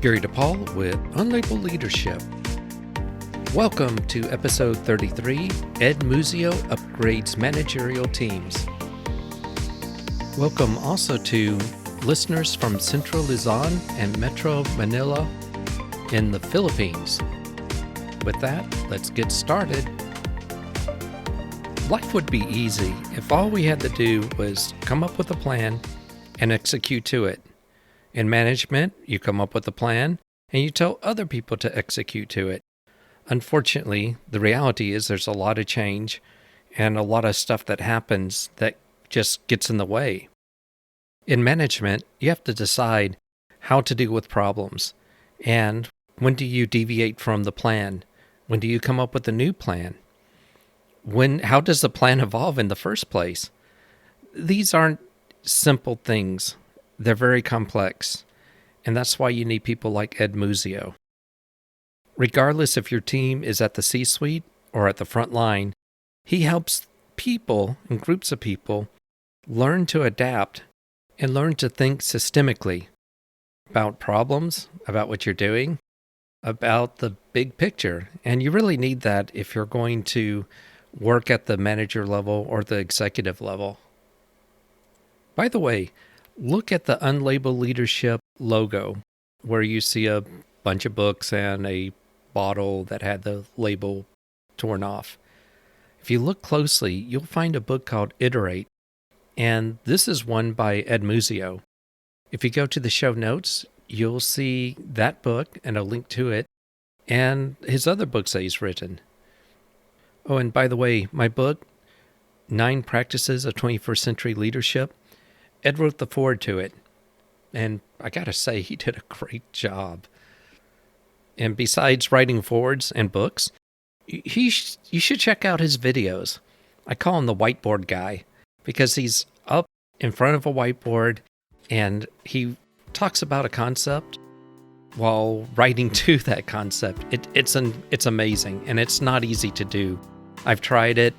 Gary DePaul with Unlabeled Leadership. Welcome to episode 33, Ed Muzio Upgrades Managerial Teams. Welcome also to listeners from Central Luzon and Metro Manila in the Philippines. With that, let's get started. Life would be easy if all we had to do was come up with a plan and execute to it. In management, you come up with a plan and you tell other people to execute to it. Unfortunately, the reality is there's a lot of change and a lot of stuff that happens that just gets in the way. In management, you have to decide how to deal with problems. And when do you deviate from the plan? When do you come up with a new plan? How does the plan evolve in the first place? These aren't simple things. They're very complex, and that's why you need people like Ed Muzio. Regardless if your team is at the C-suite or at the front line, he helps people and groups of people learn to adapt and learn to think systemically about problems, about what you're doing, about the big picture. And you really need that if you're going to work at the manager level or the executive level. By the way, look at the Unlabeled Leadership logo, where you see a bunch of books and a bottle that had the label torn off. If you look closely, you'll find a book called Iterate, and this is one by Ed Muzio. If you go to the show notes, you'll see that book and a link to it, and his other books that he's written. Oh, and by the way, my book, 9 Practices of 21st Century Leadership, Ed wrote the foreword to it, and I gotta say, he did a great job. And besides writing forewords and books, you should check out his videos. I call him the whiteboard guy, because he's up in front of a whiteboard, and he talks about a concept while writing to that concept. It's amazing, and it's not easy to do. I've tried it,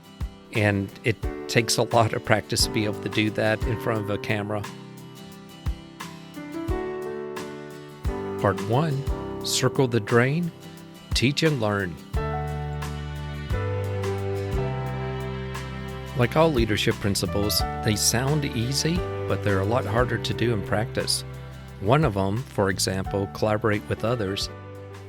and it takes a lot of practice to be able to do that in front of a camera. Part 1, Circle the Drain, Teach and Learn. Like all leadership principles, they sound easy, but they're a lot harder to do in practice. One of them, for example, collaborate with others,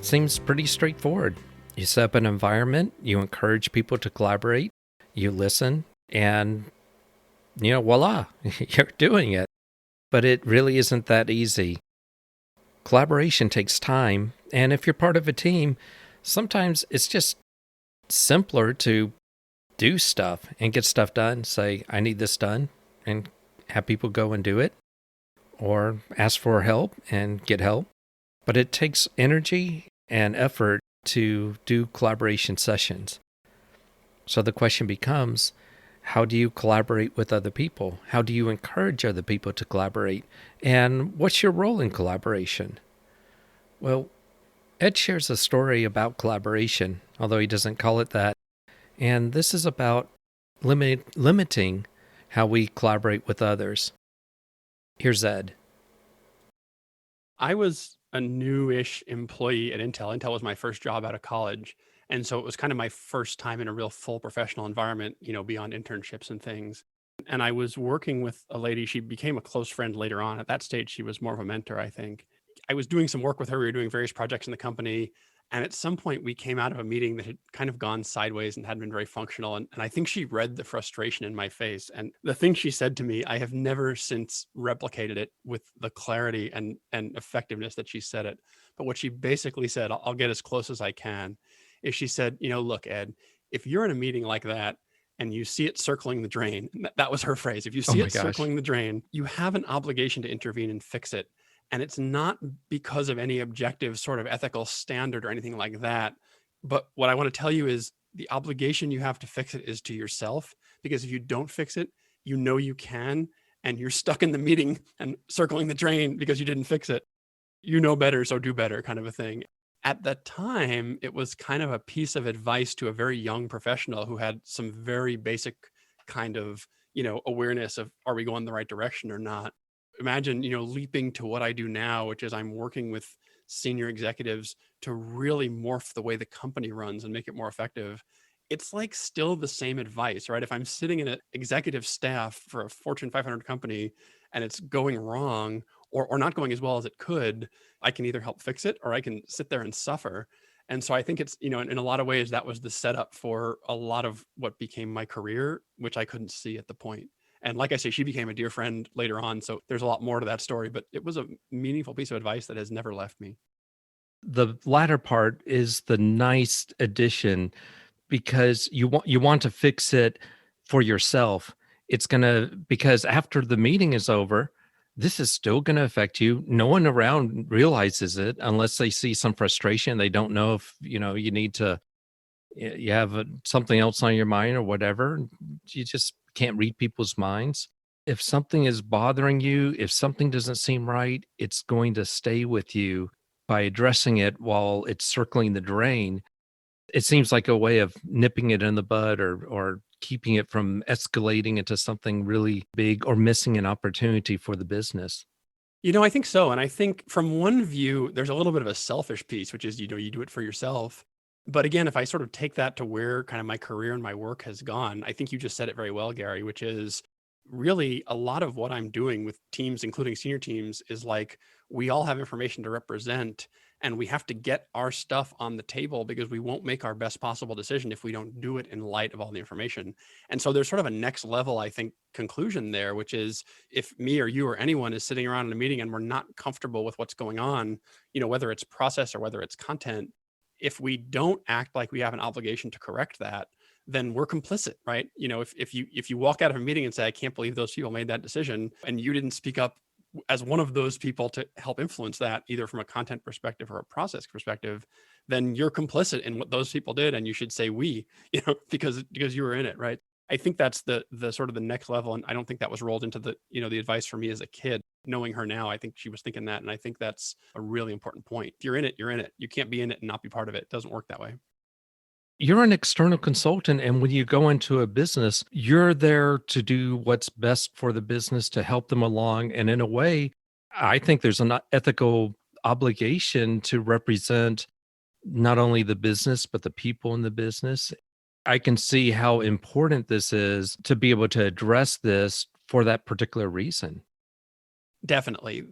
seems pretty straightforward. You set up an environment, you encourage people to collaborate, you listen, and, voila, you're doing it. But it really isn't that easy. Collaboration takes time, and if you're part of a team, sometimes it's just simpler to do stuff and get stuff done. Say, I need this done, and have people go and do it, or ask for help and get help. But it takes energy and effort to do collaboration sessions. So the question becomes, how do you collaborate with other people? How do you encourage other people to collaborate? And what's your role in collaboration? Well, Ed shares a story about collaboration, although he doesn't call it that. And this is about limiting how we collaborate with others. Here's Ed. I was a new-ish employee at Intel. Intel was my first job out of college. And so it was kind of my first time in a real full professional environment, beyond internships and things. And I was working with a lady. She became a close friend later on. At that stage, she was more of a mentor, I think. I was doing some work with her. We were doing various projects in the company. And at some point, we came out of a meeting that had kind of gone sideways and hadn't been very functional. And I think she read the frustration in my face. And the thing she said to me, I have never since replicated it with the clarity and effectiveness that she said it. But what she basically said, I'll get as close as I can, is she said, look, Ed, if you're in a meeting like that and you see it circling the drain, that was her phrase. If you see it circling the drain, you have an obligation to intervene and fix it. And it's not because of any objective sort of ethical standard or anything like that. But what I want to tell you is the obligation you have to fix it is to yourself, because if you don't fix it, you can, and you're stuck in the meeting and circling the drain because you didn't fix it. You know better, so do better, kind of a thing. At the time, it was kind of a piece of advice to a very young professional who had some very basic kind of, awareness of, are we going the right direction or not? Imagine, leaping to what I do now, which is I'm working with senior executives to really morph the way the company runs and make it more effective, it's like still the same advice, right? If I'm sitting in an executive staff for a Fortune 500 company and it's going wrong or not going as well as it could, I can either help fix it or I can sit there and suffer. And so I think it's, in a lot of ways, that was the setup for a lot of what became my career, which I couldn't see at the point. And like I say, she became a dear friend later on. So there's a lot more to that story, but it was a meaningful piece of advice that has never left me. The latter part is the nice addition because you want to fix it for yourself. It's gonna because after the meeting is over, this is still gonna affect you. No one around realizes it unless they see some frustration. They don't know if, you need to you have something else on your mind or whatever. You just can't read people's minds. If something is bothering you, if something doesn't seem right, it's going to stay with you by addressing it while it's circling the drain. It seems like a way of nipping it in the bud or keeping it from escalating into something really big or missing an opportunity for the business. I think so. And I think from one view, there's a little bit of a selfish piece, which is, you do it for yourself. But again, if I sort of take that to where kind of my career and my work has gone, I think you just said it very well, Gary, which is really a lot of what I'm doing with teams, including senior teams, is like we all have information to represent and we have to get our stuff on the table because we won't make our best possible decision if we don't do it in light of all the information. And so there's sort of a next level, I think, conclusion there, which is if me or you or anyone is sitting around in a meeting and we're not comfortable with what's going on, whether it's process or whether it's content, if we don't act like we have an obligation to correct that, then we're complicit, right? If you walk out of a meeting and say, I can't believe those people made that decision, and you didn't speak up as one of those people to help influence that, either from a content perspective or a process perspective, then you're complicit in what those people did, and you should say we, because you were in it, right? I think that's the sort of the next level, and I don't think that was rolled into the advice for me as a kid. Knowing her now, I think she was thinking that, and I think that's a really important point. If you're in it, you're in it. You can't be in it and not be part of it. It doesn't work that way. You're an external consultant, and when you go into a business, you're there to do what's best for the business to help them along. And in a way, I think there's an ethical obligation to represent not only the business, but the people in the business. I can see how important this is to be able to address this for that particular reason. Definitely.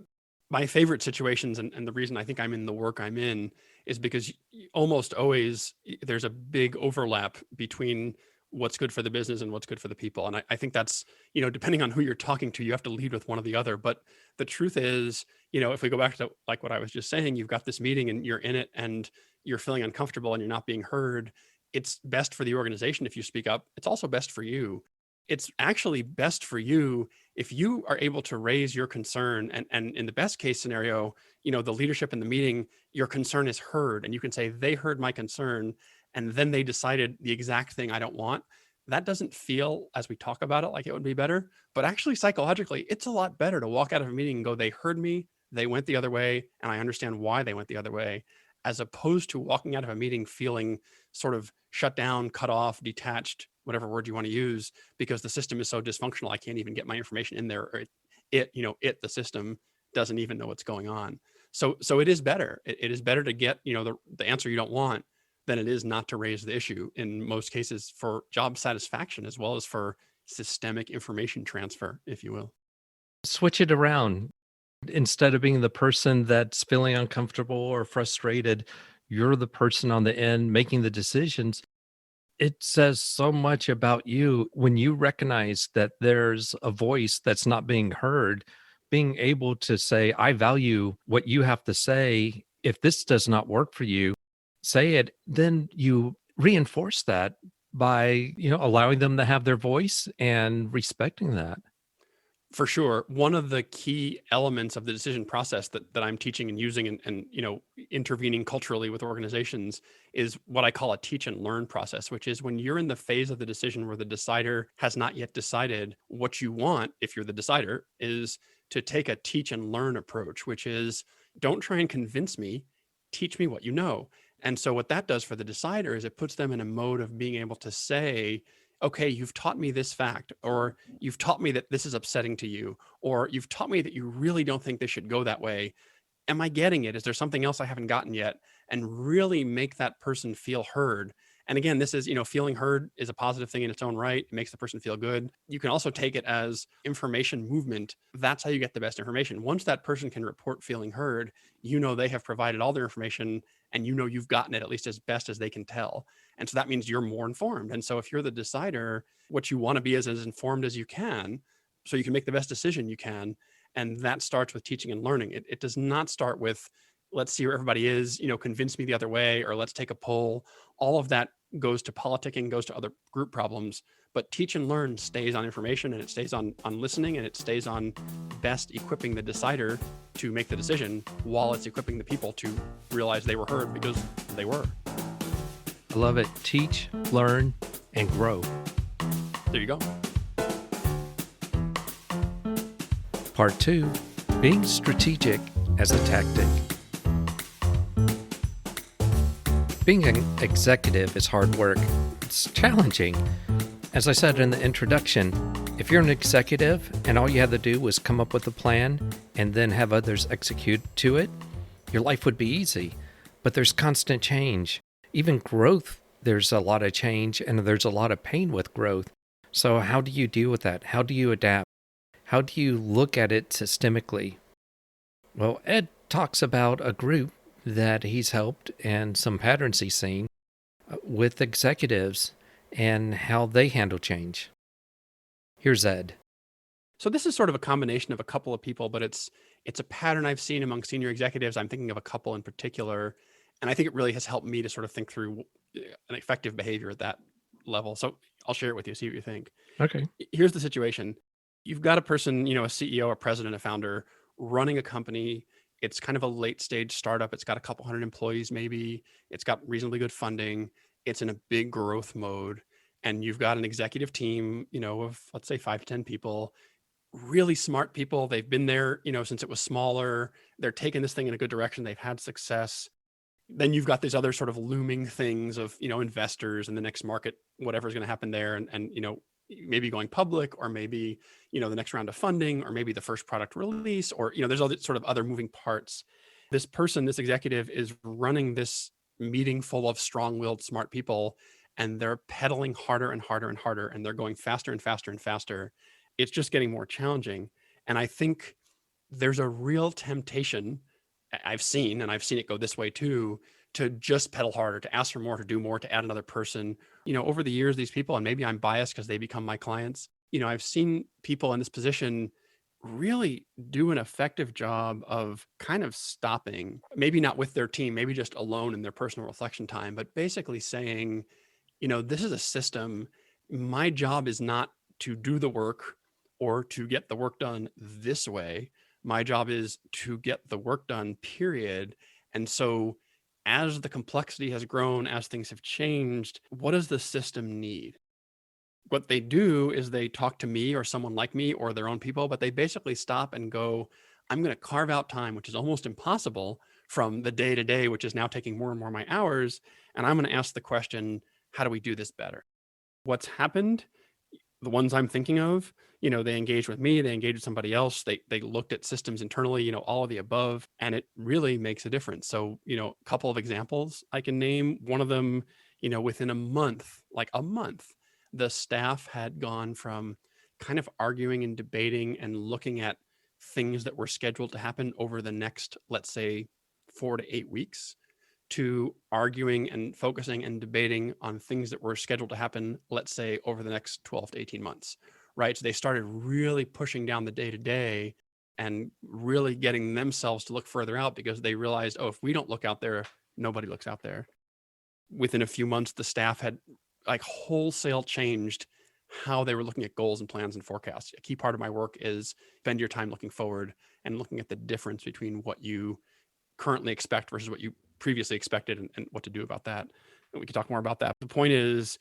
My favorite situations, and the reason I think I'm in the work I'm in, is because almost always there's a big overlap between what's good for the business and what's good for the people. And I think that's, depending on who you're talking to, you have to lead with one or the other. But the truth is, if we go back to like what I was just saying, you've got this meeting and you're in it and you're feeling uncomfortable and you're not being heard. It's best for the organization if you speak up. It's also best for you. It's actually best for you if you are able to raise your concern, and in the best case scenario, the leadership in the meeting, your concern is heard and you can say, they heard my concern and then they decided the exact thing I don't want. That doesn't feel, as we talk about it, like it would be better, but actually psychologically, it's a lot better to walk out of a meeting and go, they heard me, they went the other way, and I understand why they went the other way, as opposed to walking out of a meeting feeling sort of shut down, cut off, detached, whatever word you want to use, because the system is so dysfunctional, I can't even get my information in there. Or the system doesn't even know what's going on. So it is better. It is better to get, the answer you don't want than it is not to raise the issue in most cases, for job satisfaction, as well as for systemic information transfer, if you will. Switch it around. Instead of being the person that's feeling uncomfortable or frustrated, you're the person on the end making the decisions. It says so much about you when you recognize that there's a voice that's not being heard, being able to say, I value what you have to say. If this does not work for you, say it. Then you reinforce that by, allowing them to have their voice and respecting that. For sure. One of the key elements of the decision process that I'm teaching and using and intervening culturally with organizations is what I call a teach and learn process, which is when you're in the phase of the decision where the decider has not yet decided what you want, if you're the decider, is to take a teach and learn approach, which is don't try and convince me, teach me what you know. And so what that does for the decider is it puts them in a mode of being able to say, okay, you've taught me this fact, or you've taught me that this is upsetting to you, or you've taught me that you really don't think this should go that way. Am I getting it? Is there something else I haven't gotten yet? And really make that person feel heard. And again, this is, feeling heard is a positive thing in its own right. It makes the person feel good. You can also take it as information movement. That's how you get the best information. Once that person can report feeling heard, they have provided all their information and you've gotten it at least as best as they can tell. And so that means you're more informed. And so if you're the decider, what you want to be is as informed as you can so you can make the best decision you can. And that starts with teaching and learning. It does not start with, let's see where everybody is, convince me the other way, or let's take a poll. All of that goes to politicking, goes to other group problems. But teach and learn stays on information, and it stays on listening, and it stays on best equipping the decider to make the decision while it's equipping the people to realize they were heard, because they were. I love it. Teach, learn, and grow. There you go. Part 2, being strategic as a tactic. Being an executive is hard work. It's challenging. As I said in the introduction, if you're an executive and all you had to do was come up with a plan and then have others execute to it, your life would be easy. But there's constant change. Even growth, there's a lot of change and there's a lot of pain with growth. So how do you deal with that? How do you adapt? How do you look at it systemically? Well, Ed talks about a group that he's helped and some patterns he's seen with executives and how they handle change. Here's Ed. So this is sort of a combination of a couple of people, but it's a pattern I've seen among senior executives. I'm thinking of a couple in particular, and I think it really has helped me to sort of think through an effective behavior at that level. So I'll share it with you, see what you think. Okay. Here's the situation. You've got a person, a CEO, a president, a founder running a company. It's kind of a late stage startup. It's got a couple hundred employees, maybe. It's got reasonably good funding. It's in a big growth mode. And you've got an executive team, of let's say 5 to 10 people, really smart people. They've been there, since it was smaller. They're taking this thing in a good direction. They've had success. Then you've got these other sort of looming things of, investors in the next market, whatever's going to happen there. And maybe going public, or maybe, the next round of funding, or maybe the first product release, or, there's all these sort of other moving parts. This person, this executive, is running this meeting full of strong-willed, smart people, and they're pedaling harder and harder and harder, and they're going faster and faster and faster. It's just getting more challenging. And I think there's a real temptation I've seen it go this way too, to just pedal harder, to ask for more, to do more, to add another person. Over the years, these people, and maybe I'm biased because they become my clients, I've seen people in this position really do an effective job of kind of stopping, maybe not with their team, maybe just alone in their personal reflection time, but basically saying, this is a system. My job is not to do the work or to get the work done this way. My job is to get the work done, period. And so as the complexity has grown, as things have changed, what does the system need? What they do is they talk to me or someone like me or their own people, but they basically stop and go, I'm going to carve out time, which is almost impossible from the day to day, which is now taking more and more of my hours. And I'm going to ask the question, how do we do this better? What's happened? The ones I'm thinking of, they engaged with me, they engaged with somebody else, they looked at systems internally, all of the above, and it really makes a difference. So, a couple of examples I can name. One of them, within a month, the staff had gone from kind of arguing and debating and looking at things that were scheduled to happen over the next, let's say, 4 to 8 weeks, to arguing and focusing and debating on things that were scheduled to happen, let's say, over the next 12 to 18 months, right? So they started really pushing down the day-to-day and really getting themselves to look further out, because they realized, oh, if we don't look out there, nobody looks out there. Within a few months, the staff had wholesale changed how they were looking at goals and plans and forecasts. A key part of my work is spend your time looking forward and looking at the difference between what you currently expect versus what you previously expected, and what to do about that. And we can talk more about that. The point is,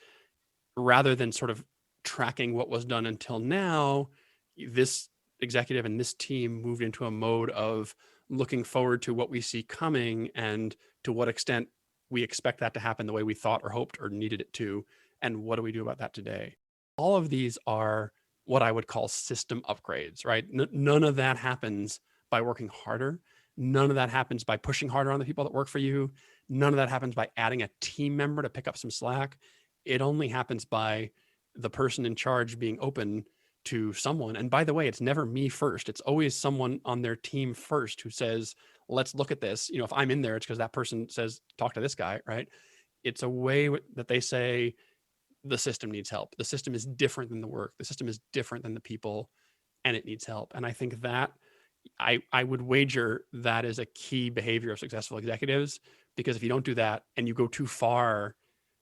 rather than sort of tracking what was done until now, this executive and this team moved into a mode of looking forward to what we see coming and to what extent we expect that to happen the way we thought or hoped or needed it to. And what do we do about that today? All of these are what I would call system upgrades, right? None of that happens by working harder. None of that happens by pushing harder on the people that work for you. None of that happens by adding a team member to pick up some slack. It only happens by the person in charge being open to someone. And by the way, it's never me first. It's always someone on their team first who says, let's look at this. If I'm in there, it's because that person says, talk to this guy, right? It's a way that they say, the system needs help. The system is different than the work. The system is different than the people, and it needs help. And I think that I would wager that is a key behavior of successful executives, because if you don't do that and you go too far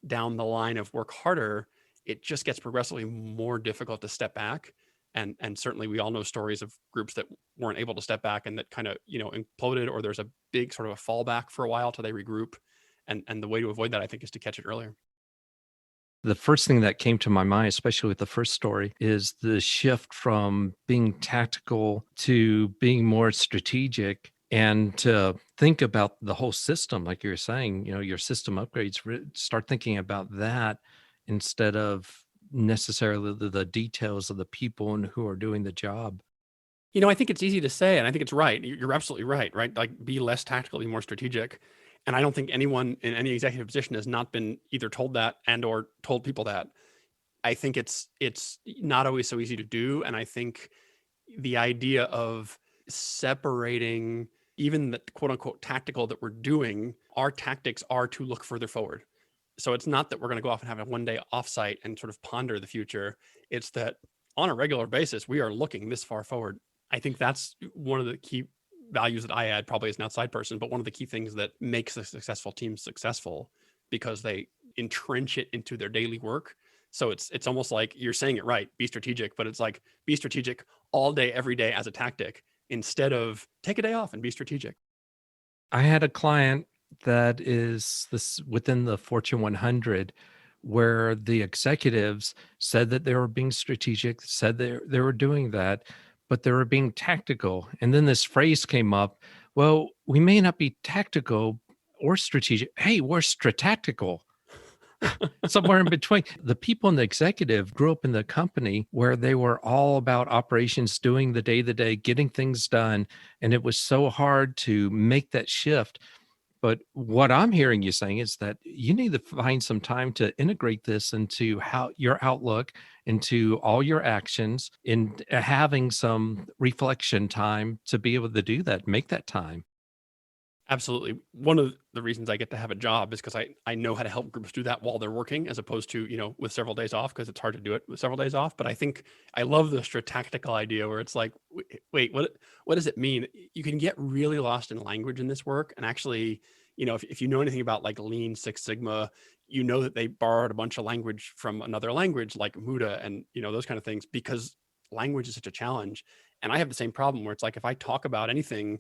down the line of work harder, it just gets progressively more difficult to step back. And certainly we all know stories of groups that weren't able to step back and that kind of, imploded, or there's a big sort of a fallback for a while till they regroup. And the way to avoid that, I think, is to catch it earlier. The first thing that came to my mind, especially with the first story, is the shift from being tactical to being more strategic, and to think about the whole system. Like you were saying, your system upgrades, start thinking about that instead of necessarily the details of the people and who are doing the job. I think it's easy to say, and I think it's right. You're absolutely right, right? Like, be less tactical, be more strategic. And I don't think anyone in any executive position has not been either told that and or told people that. I think it's not always so easy to do. And I think the idea of separating even the quote unquote tactical that we're doing, our tactics are to look further forward. So it's not that we're going to go off and have a one-day offsite and sort of ponder the future. It's that on a regular basis, we are looking this far forward. I think that's one of the key values that I add, probably as an outside person, but one of the key things that makes a successful team successful, because they entrench it into their daily work. So it's almost like you're saying it right, be strategic, but it's like be strategic all day, every day as a tactic, instead of take a day off and be strategic. I had a client that is this within the Fortune 100, where the executives said that they were being strategic, said they were doing that, but they were being tactical. And then this phrase came up, well, we may not be tactical or strategic. Hey, we're stratactical. Somewhere in between. The people in the executive grew up in the company where they were all about operations, doing the day to day, getting things done. And it was so hard to make that shift. But what I'm hearing you saying is that you need to find some time to integrate this into how your outlook, into all your actions, in having some reflection time to be able to do that, make that time. Absolutely. One of the reasons I get to have a job is because I know how to help groups do that while they're working, as opposed to, with several days off, because it's hard to do it with several days off. But I think I love the stratactical idea where it's like, wait, what does it mean? You can get really lost in language in this work. And actually, if you know anything about like Lean Six Sigma, you know that they borrowed a bunch of language from another language like Muda and, those kind of things, because language is such a challenge. And I have the same problem where it's like, if I talk about anything,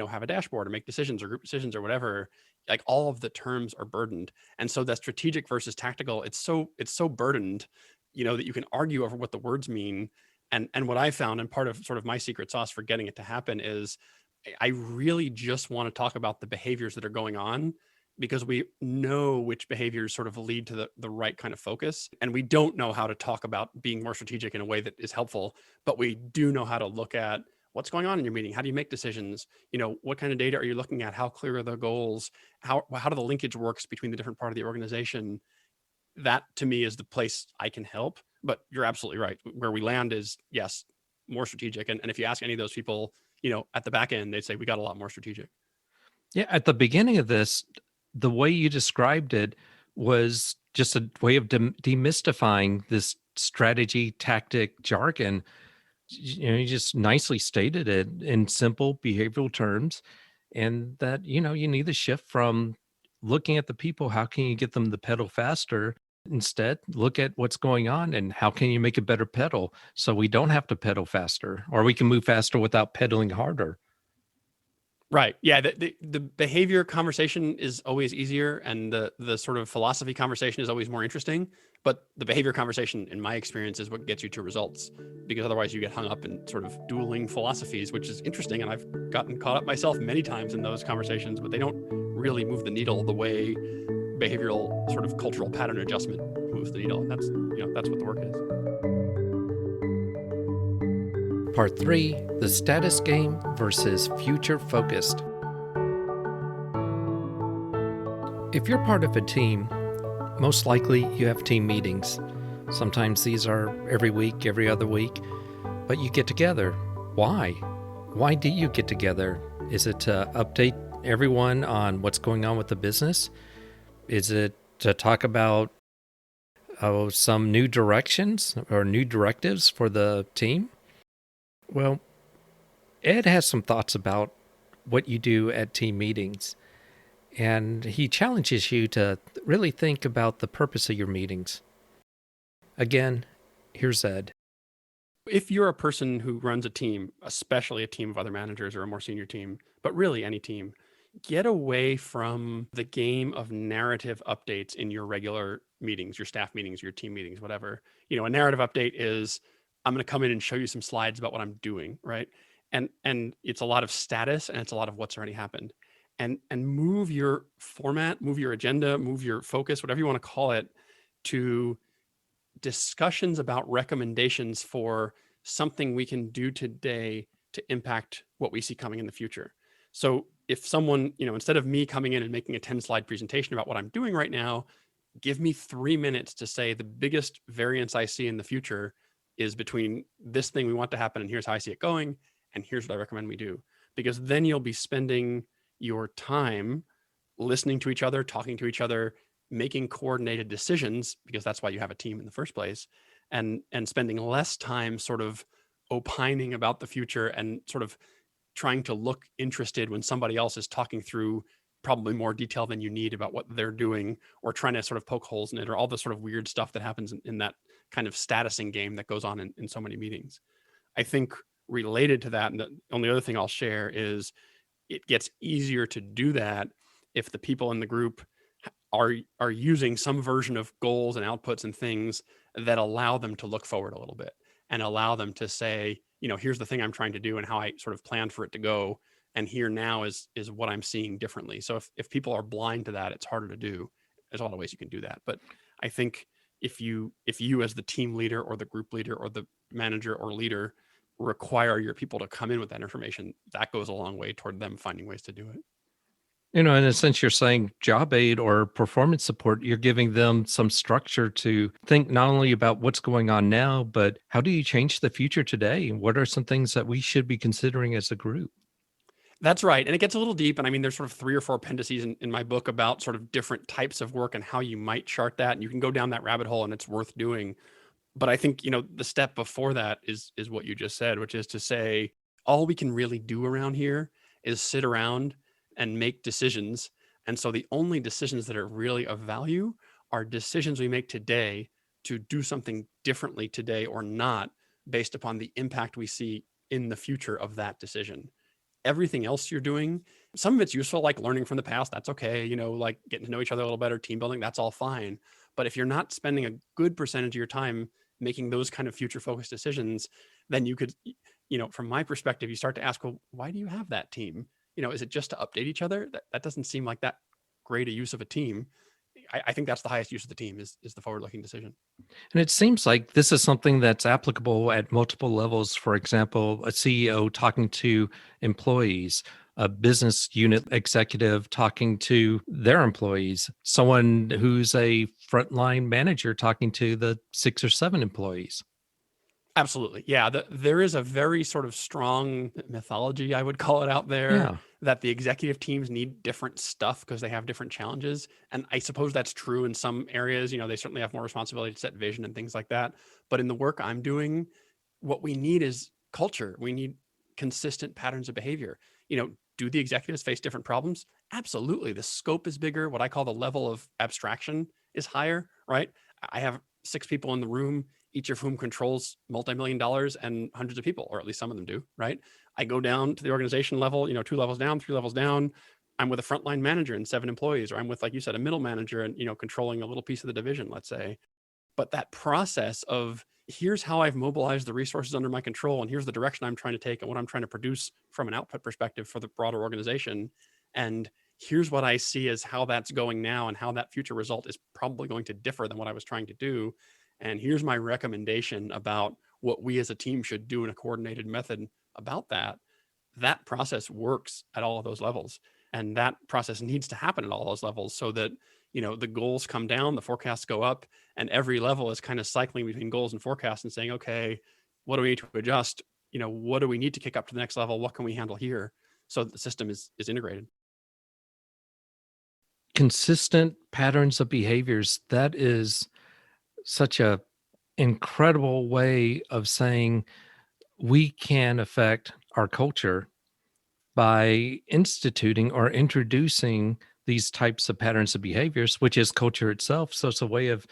have a dashboard or make decisions or group decisions or whatever, like all of the terms are burdened. And so that strategic versus tactical, it's so burdened, that you can argue over what the words mean. And what I found, and part of sort of my secret sauce for getting it to happen, is I really just want to talk about the behaviors that are going on, because we know which behaviors sort of lead to the right kind of focus. And we don't know how to talk about being more strategic in a way that is helpful, but we do know how to look at what's going on in your meeting. How do you make decisions? What kind of data are you looking at? How clear are the goals? How do the linkage works between the different part of the organization? That to me is the place I can help. But you're absolutely right. Where we land is, yes, more strategic. And if you ask any of those people, at the back end, they'd say we got a lot more strategic. Yeah, at the beginning of this, the way you described it was just a way of demystifying this strategy, tactic, jargon. You just nicely stated it in simple behavioral terms, and that, you need to shift from looking at the people, how can you get them to pedal faster? Instead, look at what's going on and how can you make a better pedal so we don't have to pedal faster, or we can move faster without pedaling harder. Right. Yeah. The behavior conversation is always easier, and the sort of philosophy conversation is always more interesting. But the behavior conversation, in my experience, is what gets you to results, because otherwise you get hung up in sort of dueling philosophies, which is interesting. And I've gotten caught up myself many times in those conversations, but they don't really move the needle the way behavioral sort of cultural pattern adjustment moves the needle. And that's what the work is. Part 3, the status game versus future focused. If you're part of a team, most likely you have team meetings. Sometimes these are every week, every other week, but you get together. Why? Why do you get together? Is it to update everyone on what's going on with the business? Is it to talk about some new directions or new directives for the team? Well, Ed has some thoughts about what you do at team meetings, and he challenges you to really think about the purpose of your meetings. Again, here's Ed. If you're a person who runs a team, especially a team of other managers or a more senior team, but really any team, get away from the game of narrative updates in your regular meetings, your staff meetings, your team meetings, whatever. A narrative update is I'm going to come in and show you some slides about what I'm doing, right? And it's a lot of status and it's a lot of what's already happened. And move your format, move your agenda, move your focus, whatever you want to call it, to discussions about recommendations for something we can do today to impact what we see coming in the future. So if someone, instead of me coming in and making a 10-slide presentation about what I'm doing right now, give me 3 minutes to say the biggest variance I see in the future is between this thing we want to happen and here's how I see it going, and here's what I recommend we do. Because then you'll be spending your time listening to each other, talking to each other, making coordinated decisions, because that's why you have a team in the first place, and spending less time sort of opining about the future and sort of trying to look interested when somebody else is talking through probably more detail than you need about what they're doing, or trying to sort of poke holes in it, or all the sort of weird stuff that happens in that kind of statusing game that goes on in so many meetings. I think related to that, and the only other thing I'll share is it gets easier to do that if the people in the group are using some version of goals and outputs and things that allow them to look forward a little bit and allow them to say, here's the thing I'm trying to do and how I sort of plan for it to go. And here now is what I'm seeing differently. So if people are blind to that, it's harder to do. There's a lot of ways you can do that. But I think if you as the team leader or the group leader or the manager or leader require your people to come in with that information, that goes a long way toward them finding ways to do it. In a sense, you're saying job aid or performance support, you're giving them some structure to think not only about what's going on now, but how do you change the future today? What are some things that we should be considering as a group? That's right. And it gets a little deep. And I mean, there's sort of 3 or 4 appendices in my book about sort of different types of work and how you might chart that. And you can go down that rabbit hole and it's worth doing. But I think, the step before that is what you just said, which is to say, all we can really do around here is sit around and make decisions. And so the only decisions that are really of value are decisions we make today to do something differently today or not, based upon the impact we see in the future of that decision. Everything else you're doing, some of it's useful, like learning from the past. That's okay. Like getting to know each other a little better, team building, that's all fine. But if you're not spending a good percentage of your time making those kind of future focused decisions, then you could, from my perspective, you start to ask, well, why do you have that team? Is it just to update each other? That doesn't seem like that great a use of a team. I think that's the highest use of the team is the forward-looking decision. And it seems like this is something that's applicable at multiple levels. For example, a CEO talking to employees, a business unit executive talking to their employees, someone who's a frontline manager talking to the 6 or 7 employees. Absolutely. Yeah. There is a very sort of strong mythology, I would call it, out there, Yeah. that the executive teams need different stuff because they have different challenges. And I suppose that's true in some areas. They certainly have more responsibility to set vision and things like that. But in the work I'm doing, what we need is culture. We need consistent patterns of behavior. Do the executives face different problems? Absolutely. The scope is bigger. What I call the level of abstraction is higher, right? I have 6 people in the room, each of whom controls multi-million dollars and hundreds of people, or at least some of them do, right? I go down to the organization level, 2 levels down, 3 levels down. I'm with a frontline manager and 7 employees, or I'm with, like you said, a middle manager and, controlling a little piece of the division, let's say. But that process of here's how I've mobilized the resources under my control, and here's the direction I'm trying to take and what I'm trying to produce from an output perspective for the broader organization. And here's what I see as how that's going now and how that future result is probably going to differ than what I was trying to do. And here's my recommendation about what we as a team should do in a coordinated method about that. That process works at all of those levels. And that process needs to happen at all those levels so that, the goals come down, the forecasts go up, and every level is kind of cycling between goals and forecasts and saying, okay, what do we need to adjust? What do we need to kick up to the next level? What can we handle here? So that the system is integrated. Consistent patterns of behaviors. That is such a incredible way of saying we can affect our culture by instituting or introducing these types of patterns of behaviors, which is culture itself. So it's a way of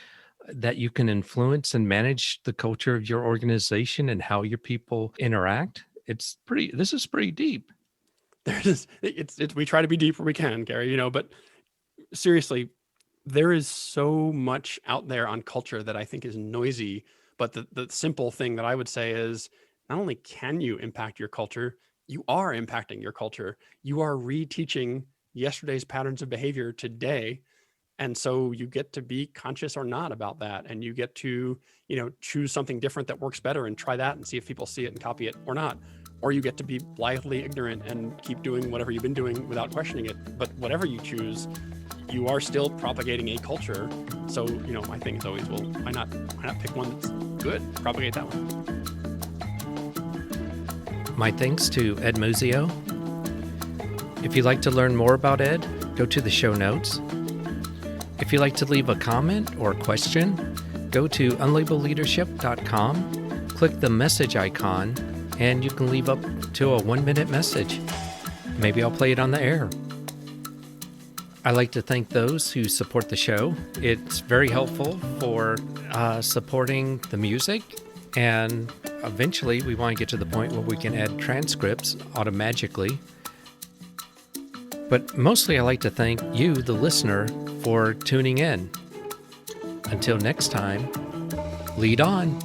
that you can influence and manage the culture of your organization and how your people interact. This is pretty deep. We try to be deep where we can, Gary, but seriously, there is so much out there on culture that I think is noisy. But the simple thing that I would say is not only can you impact your culture, you are impacting your culture. You are reteaching yesterday's patterns of behavior today. And so you get to be conscious or not about that. And you get to, choose something different that works better and try that and see if people see it and copy it or not. Or you get to be blithely ignorant and keep doing whatever you've been doing without questioning it. But whatever you choose, you are still propagating a culture. So, my thing is always, well, why not pick one that's good? Propagate that one. My thanks to Ed Muzio. If you'd like to learn more about Ed, go to the show notes. If you'd like to leave a comment or question, go to unlabelleadership.com, click the message icon, and you can leave up to a 1-minute message. Maybe I'll play it on the air. I like to thank those who support the show. It's very helpful for supporting the music, and eventually we want to get to the point where we can add transcripts automatically. But mostly I like to thank you, the listener, for tuning in. Until next time, lead on.